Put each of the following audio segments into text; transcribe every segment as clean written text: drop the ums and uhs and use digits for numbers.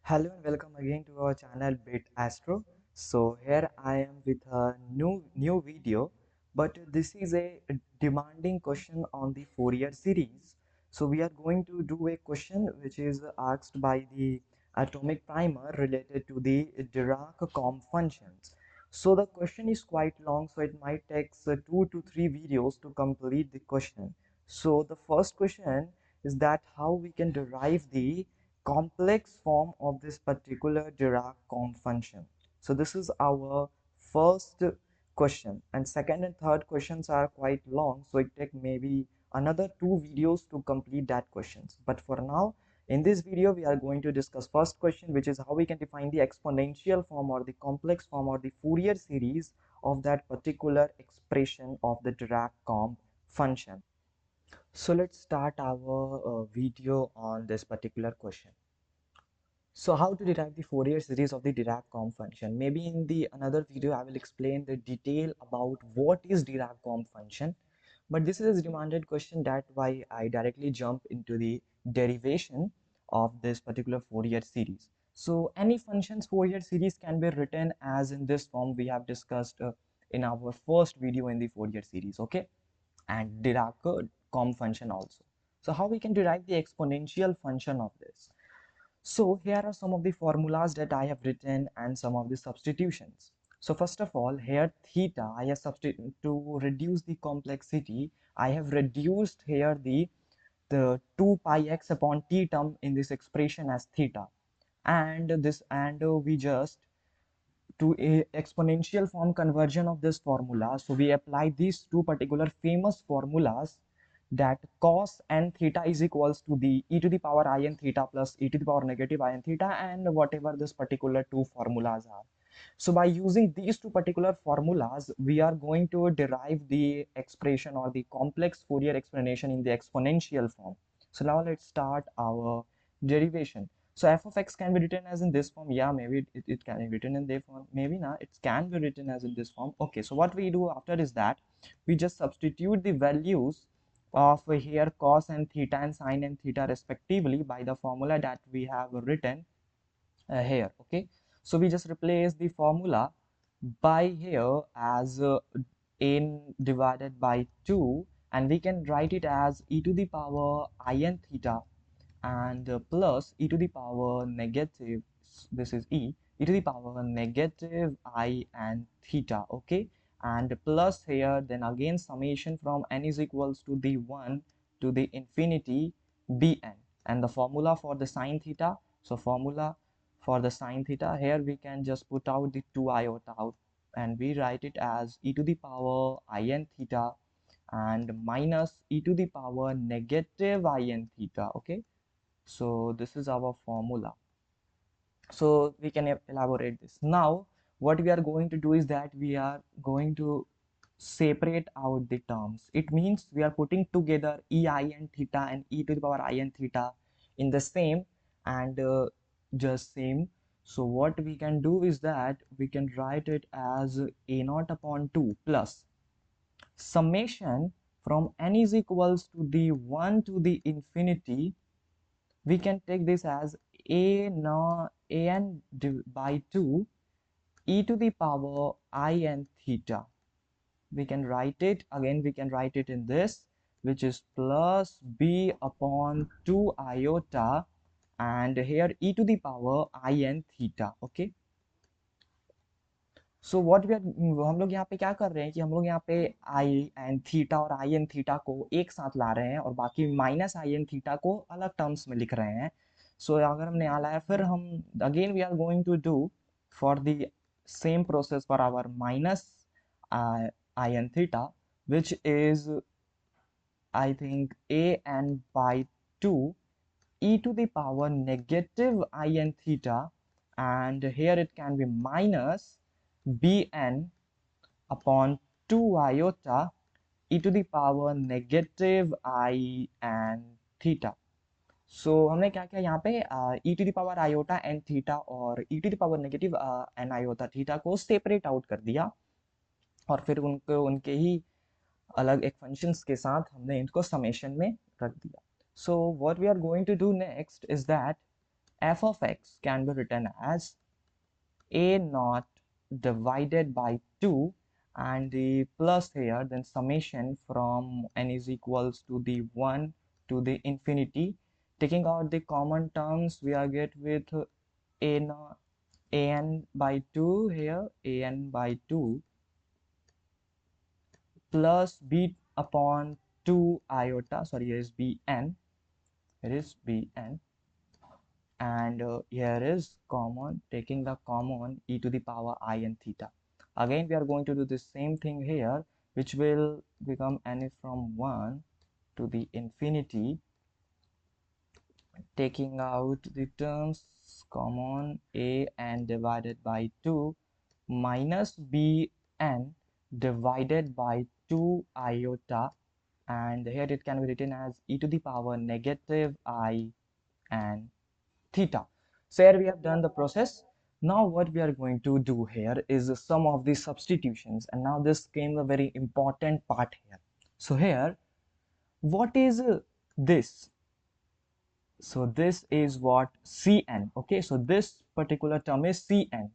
Hello and welcome again to our channel Bit Astro. So here I am with a new video, but this is a demanding question on the Fourier series. So we are going to do a question which is asked by the atomic primer related to the Dirac-Combe functions. So the question is quite long, so it might take 2 to 3 videos to complete the question. So the first question is that how we can derive the complex form of this particular Dirac-Combe function. So this is our first question, and second and third questions are quite long, so it take maybe another 2 videos to complete that questions. But for now, in this video we are going to discuss first question, which is how we can define the exponential form or the complex form or the Fourier series of that particular expression of the Dirac-Combe function. So let's start our video on this particular question. So how to derive the Fourier series of the Dirac-Combe function? Maybe in the another video I will explain the detail about what is Dirac-Combe function. But this is a demanded question, that why I directly jump into the derivation of this particular Fourier series. So any function's Fourier series can be written as in this form we have discussed in our first video in the Fourier series, okay? And Dirac-Combe function also. So how we can derive the exponential function of this? So here are some of the formulas that I have written and some of the substitutions. So first of all, here theta, I have substituted to reduce the complexity. I have reduced here the 2 pi x upon t term in this expression as theta, and we just to a exponential form conversion of this formula. So we apply these two particular famous formulas, that cos n theta is equals to the e to the power I n theta plus e to the power negative I n theta, and whatever this particular two formulas are. So by using these two particular formulas, we are going to derive the expression or the complex Fourier explanation in the exponential form. So now let's start our derivation. So f of x can be written as in this form. Yeah, maybe it can be written in this form. Maybe not. It can be written as in this form. Okay, so what we do after is that we just substitute the values of here cos and theta and sin and theta respectively by the formula that we have written here. Okay, so we just replace the formula by here as n divided by 2, and we can write it as e to the power I n theta and plus e to the power negative, this is e to the power negative I and theta. Okay, and plus here then again summation from n is equals to the 1 to the infinity bn, and the formula for the sine theta. So formula for the sine theta, here we can just put out the 2 iota out, and we write it as e to the power I n theta and minus e to the power negative I n theta. Okay, so this is our formula. So we can elaborate this. Now what we are going to do is that we are going to separate out the terms. It means we are putting together ei and theta and e to the power I and theta in the same and just same. So what we can do is that we can write it as a naught upon 2 plus summation from n is equals to the 1 to the infinity. We can take this as an by 2 e to the power I n theta. We can write it again, we can write it in this, which is plus b upon 2 iota and here e to the power I n theta. Okay, so what we are, हम लोग यहाँ पे क्या कर रहे हैं कि हम लोग यहाँ पे आई एन थीटा और आई एन थीटा को एक साथ ला रहे हैं और बाकी माइनस आई एन थीटा को अलग टर्म्स में लिख रहे हैं. सो अगर हमने यहाँ लाया, फिर हम again we are going to do for the same process for our minus I n theta, which is I think a n by 2 e to the power negative I n theta, and here it can be minus bn upon 2 iota e to the power negative I n theta. सो हमने क्या किया यहाँ पे e to the power iota n theta और e to the power negative n iota theta को separate out कर दिया, और फिर उनको उनके ही अलग एक फंक्शंस के साथ हमने इनको समेशन में रख दिया. So what we are going to do next is that f of x can be written as a naught divided by 2, and the plus here, then summation from n is equals to the 1 to the infinity. Taking out the common terms, we are get with a naught an by 2 here, an by 2 plus b upon 2 iota, sorry, here is bn, here is bn, and here is common, taking the common e to the power I n theta. Again we are going to do the same thing here, which will become n from 1 to the infinity, taking out the terms common a n divided by 2 minus b n divided by 2 iota, and here it can be written as e to the power negative I n theta. So here we have done the process. Now what we are going to do here is some of the substitutions, and now this came a very important part here. So here, what is this? So this is what Cn. Okay, so this particular term is Cn,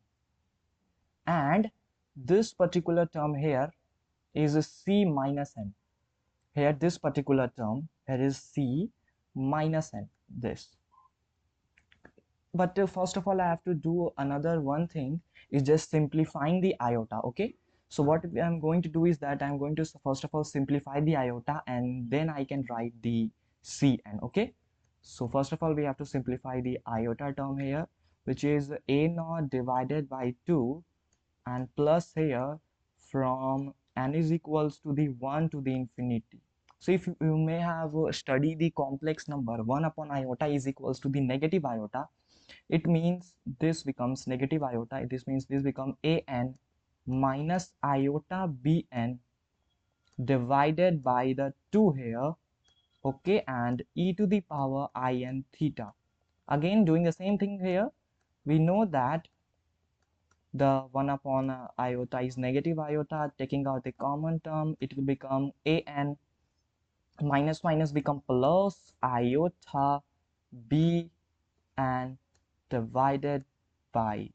and this particular term here is C minus n. Here this particular term here is C minus n, this. But first of all, I have to do another one thing, is just simplifying the iota. Okay, so what I'm going to do is that I'm going to first of all simplify the iota, and then I can write the Cn. Okay, so first of all we have to simplify the iota term here, which is a naught divided by 2, and plus here from n is equals to the 1 to the infinity. So if you may have studied the complex number 1 upon iota is equals to the negative iota, it means this becomes negative iota. This means this becomes an minus iota bn divided by the 2 here, okay, and e to the power in theta. Again doing the same thing here, we know that the 1 upon iota is negative iota. Taking out the common term, it will become an minus minus become plus iota b and divided by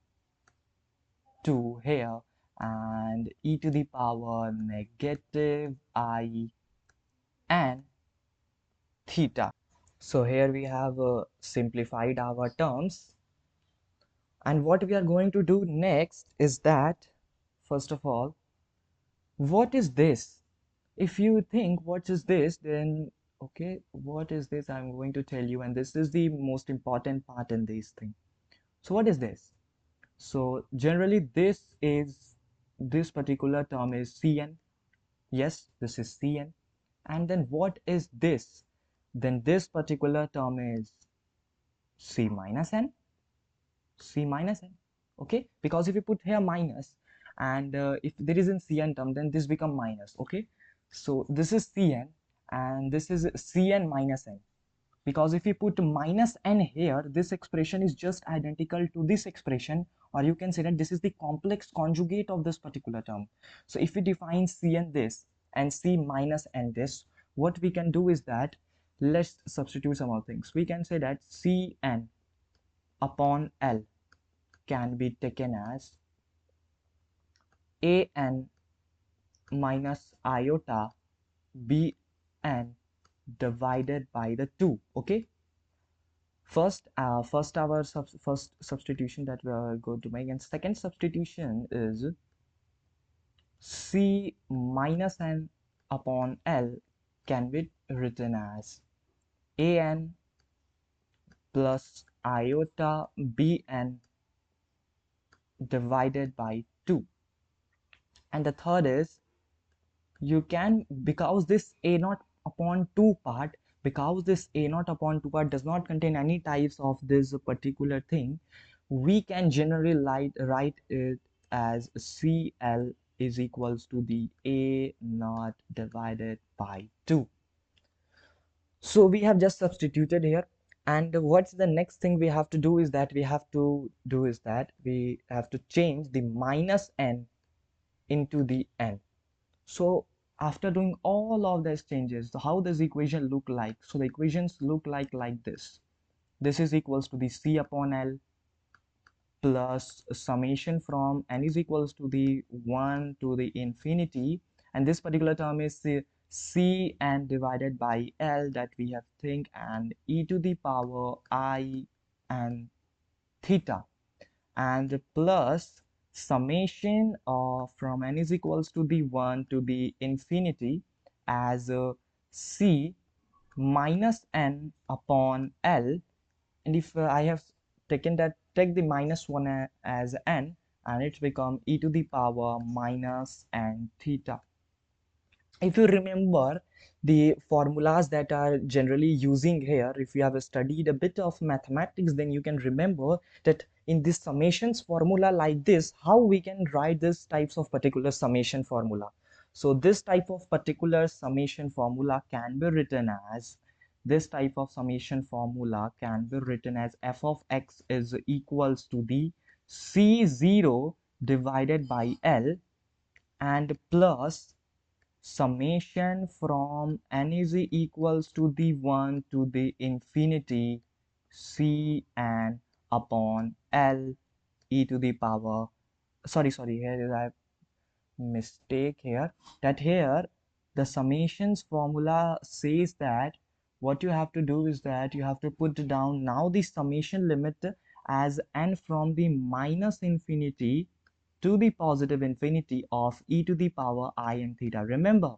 2 here, and e to the power negative I and theta. So here we have simplified our terms, and what we are going to do next is that, first of all, what is this? If you think what is this, then okay, what is this, I'm going to tell you, and this is the most important part in this thing. So what is this? So generally this particular term is Cn. Yes, this is Cn. And then what is this? Then this particular term is C minus n. C minus n. Okay, because if you put here minus, and if there is a Cn term, then this become minus. Okay, so this is Cn and this is Cn minus n. Because if you put minus n here, this expression is just identical to this expression, or you can say that this is the complex conjugate of this particular term. So if we define Cn this and C minus n this, what we can do is that, let's substitute some other things. We can say that Cn upon L can be taken as an minus iota bn divided by the 2. Okay, first first substitution that we are going to make, and second substitution is C minus n upon L can be written as an plus iota bn divided by 2. And the third is, you can, because this a naught upon 2 part, because this a naught upon 2 part does not contain any types of this particular thing, we can generally write it as CL is equals to the a naught divided by 2. So we have just substituted here, and what's the next thing we have to do is that we have to change the minus n into the n. So after doing all of these changes, how does the equation look like? So the equations look like this. this is equals to the C upon L plus summation from n is equals to the 1 to the infinity, and this particular term is C n divided by L that we have think, and e to the power I and theta, and plus summation of from n is equals to the 1 to the infinity as C minus n upon L, and if I have taken that, take the minus 1 as n, and it's become e to the power minus n theta. If you remember the formulas that are generally using here, if you have studied a bit of mathematics, then you can remember that in this summations formula like this, how we can write this types of particular summation formula. So this type of particular summation formula can be written as, this type of summation formula can be written as f of x is equals to the C0 divided by L and plus summation from n is equals to the 1 to the infinity C n upon L e to the power, sorry, here is a mistake here, that here the summations formula says that what you have to do is that you have to put down now the summation limit as n from the minus infinity to the positive infinity of e to the power I and theta. Remember,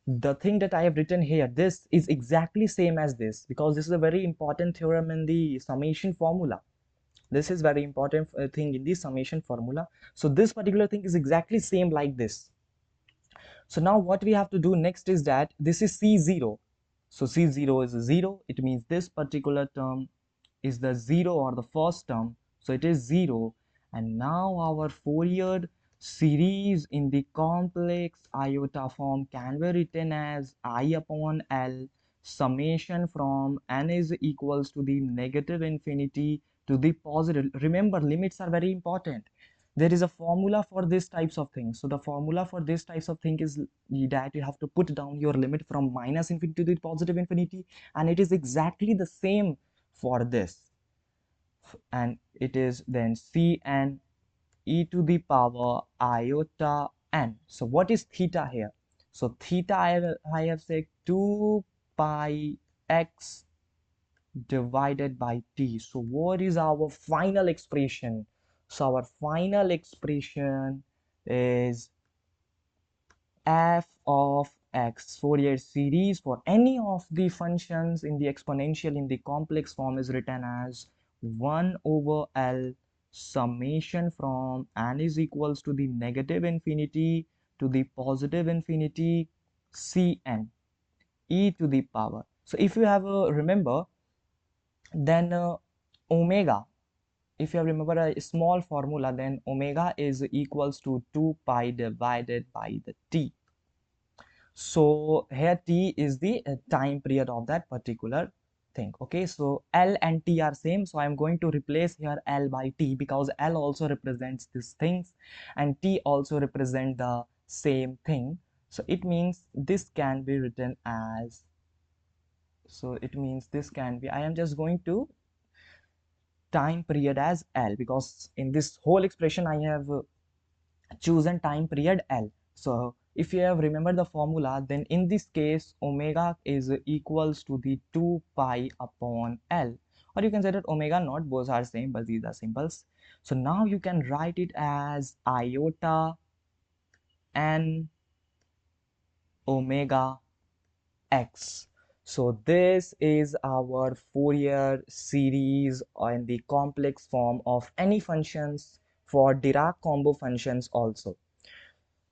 the thing that I have written here, this is exactly same as this, because this is a very important theorem in the summation formula. This is very important thing in the summation formula. So this particular thing is exactly same like this. So now what we have to do next is that this is C0. So C0 is 0. It means this particular term is the 0 or the first term. So it is 0. And now our Fourier series in the complex iota form can be written as I upon L summation from n is equals to the negative infinity to the positive. Remember, limits are very important. There is a formula for this types of things. So the formula for this types of thing is that you have to put down your limit from minus infinity to the positive infinity, and it is exactly the same for this, and it is then Cn e to the power iota n. So what is theta here? So theta I have said 2 pi x divided by t. So what is our final expression? So our final expression is f of x. Fourier series for any of the functions in the exponential in the complex form is written as 1 over L summation from n is equals to the negative infinity to the positive infinity Cn e to the power. So if you have a remember, then omega, if you remember a small formula, then omega is equals to 2 pi divided by the t. So here t is the time period of that particular thing. Okay, so L and T are same, so I'm going to replace here L by T, because L also represents these things and T also represent the same thing. So it means this can be written as, so it means this can be, I am just going to time period as L, because in this whole expression I have chosen time period L. So if you have remembered the formula, then in this case omega is equals to the 2 pi upon L, or you can say that omega naught, both are same but these are symbols. So now you can write it as iota n omega x. So this is our Fourier series in the complex form of any functions for Dirac combo functions also.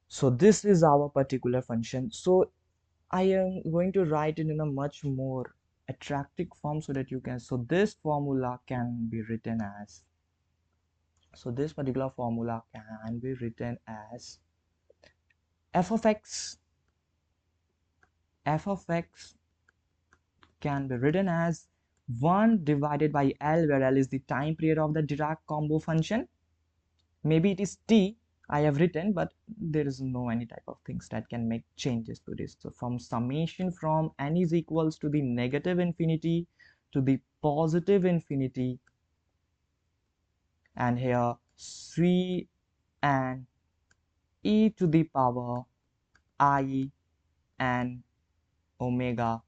So this is our particular function. So I am going to write it in a much more attractive form so that you can, so this formula can be written as, so this particular formula can be written as f of x can be written as 1 divided by L, where L is the time period of the Dirac combo function. Maybe it is T I have written, but there is no any type of things that can make changes to this. So from summation from n is equals to the negative infinity to the positive infinity, and here c and e to the power I and omega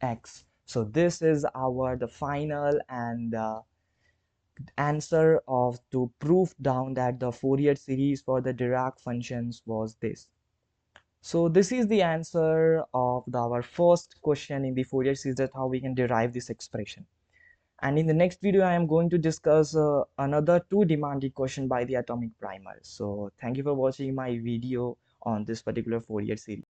x. So this is our the final and answer of to prove down that the Fourier series for the Dirac functions was this. So this is the answer of our first question in the Fourier series, that how we can derive this expression. And in the next video, I am going to discuss another two demanding question by the atomic primer. So thank you for watching my video on this particular Fourier series.